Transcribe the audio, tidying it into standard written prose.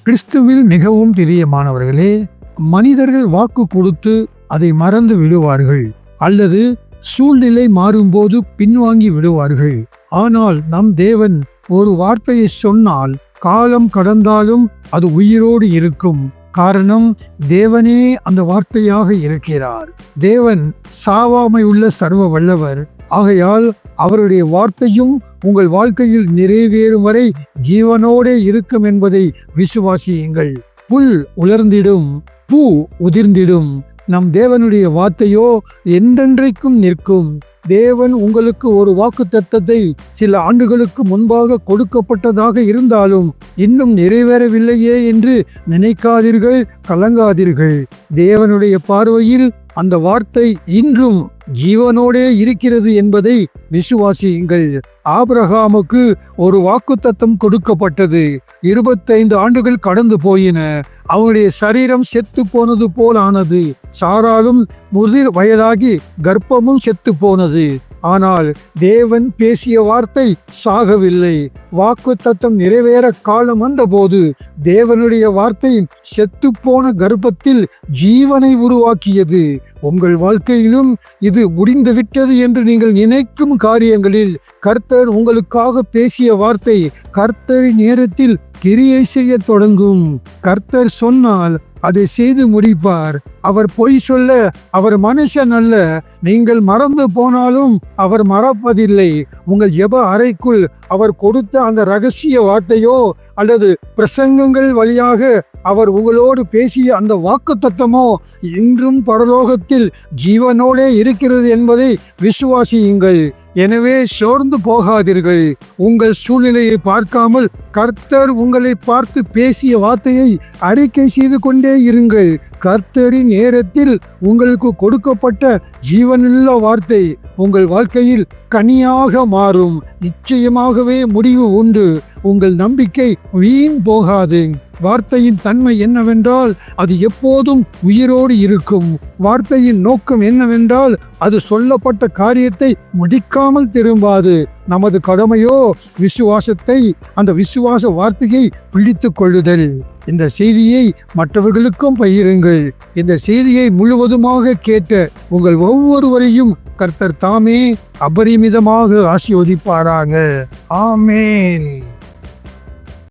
கிறிஸ்துவில் மிகவும் பிரியமானவர்களே, மனிதர்கள் வாக்கு கொடுத்து அதை மறந்து விடுவார்கள் அல்லது சூழ்நிலை மாறும்போது பின்வாங்கி விடுவார்கள். ஆனால் நம் தேவன் ஒரு வார்த்தையை சொன்னால் காலம் கடந்தாலும் அது உயிரோடு இருக்கும். காரணம், தேவனே அந்த வார்த்தையாக இருக்கிறார். தேவன் சாவாமை உள்ள சர்வ வல்லவர். ஆகையால் அவருடைய வார்த்தையும் உங்கள் வாழ்க்கையில் நிறைவேறும் வரை ஜீவனோடே இருக்கும் என்பதை விசுவாசியுங்கள். புல் உலர்ந்திடும், பூ உதிர்ந்திடும், நம் தேவனுடைய வார்த்தையோ என்றென்றைக்கும் நிற்கும். தேவன் உங்களுக்கு ஒரு வாக்குத்தத்தத்தை சில ஆண்டுகளுக்கு முன்பாக கொடுக்கப்பட்டதாக இருந்தாலும் இன்னும் நிறைவேறவில்லையே என்று நினைக்காதீர்கள், கலங்காதீர்கள். தேவனுடைய பார்வையில் அந்த வார்த்தை இன்றும் ஜீவனோடே இருக்கிறது என்பதை விசுவாசியுங்கள். ஆபிரகாமுக்கு ஒரு வாக்குத்தத்தம் கொடுக்கப்பட்டது. 25 ஆண்டுகள் கடந்து போயின. அவனுடைய சரீரம் செத்து போனது போல் ஆனது. சாராலும் முதிர் வயதாகி கர்ப்பமும் செத்து போனது. ஆனால் தேவன் பேசிய வார்த்தை சாகவில்லை. வாக்குத்தத்தம் நிறைவேற காலம் வந்தபோது தேவனுடைய வார்த்தை செத்து போன கர்ப்பத்தில் ஜீவனை உருவாக்கியது. உங்கள் வாழ்க்கையிலும் இது முடிந்துவிட்டது என்று நீங்கள் நினைக்கும் காரியங்களில் கர்த்தர் உங்களுக்காக பேசிய வார்த்தை கர்த்தரின் நேரத்தில் கிரியை செய்ய தொடங்கும். கர்த்தர் சொன்னால் அதை செய்து முடிப்பார். அவர் பொய் சொல்ல அவர் மனுஷன் அல்ல. நீங்கள் மறந்து போனாலும் அவர் மறப்பதில்லை. உங்கள் ஜெப அறைக்குள் அவர் கொடுத்த அந்த ரகசிய வார்த்தையோ அல்லது பிரசங்கங்கள் வழியாக அவர் உங்களோடு பேசிய அந்த வாக்குத்தத்தமோ இன்றும் பரலோகத்தில் ஜீவனோடே இருக்கிறது என்பதை விசுவாசியுங்கள். எனவே சோர்ந்து போகாதீர்கள். உங்கள் சூழ்நிலையை பார்க்காமல் கர்த்தர் உங்களை பார்த்து பேசிய வார்த்தையை அறிக்கை செய்து கொண்டே இருங்கள். கர்த்தரின் நேரத்தில் உங்களுக்கு கொடுக்கப்பட்ட ஜீவனுள்ள வார்த்தை உங்கள் வாழ்க்கையில் கனியாக மாறும். நிச்சயமாகவே முடிவு உண்டு. உங்கள் நம்பிக்கை வீண் போகாது. வார்த்தையின் தன்மை என்னவென்றால் அது எப்போதும் உயிரோடு இருக்கும். வார்த்தையின் நோக்கம் என்னவென்றால் அது சொல்லப்பட்ட காரியத்தை முடிக்காமல் திரும்பாது. நமது கடமையோ விசுவாசத்தை, அந்த விசுவாச வார்த்தையை பிடித்து கொள்ளுதல். இந்த செய்தியை மற்றவர்களுக்கும் பகிருங்கள். இந்த செய்தியை முழுவதுமாக கேட்ட உங்கள் ஒவ்வொருவரையும் கர்த்தர் தாமே அபரிமிதமாக ஆசீர்வதிப்பாராக. ஆமென்.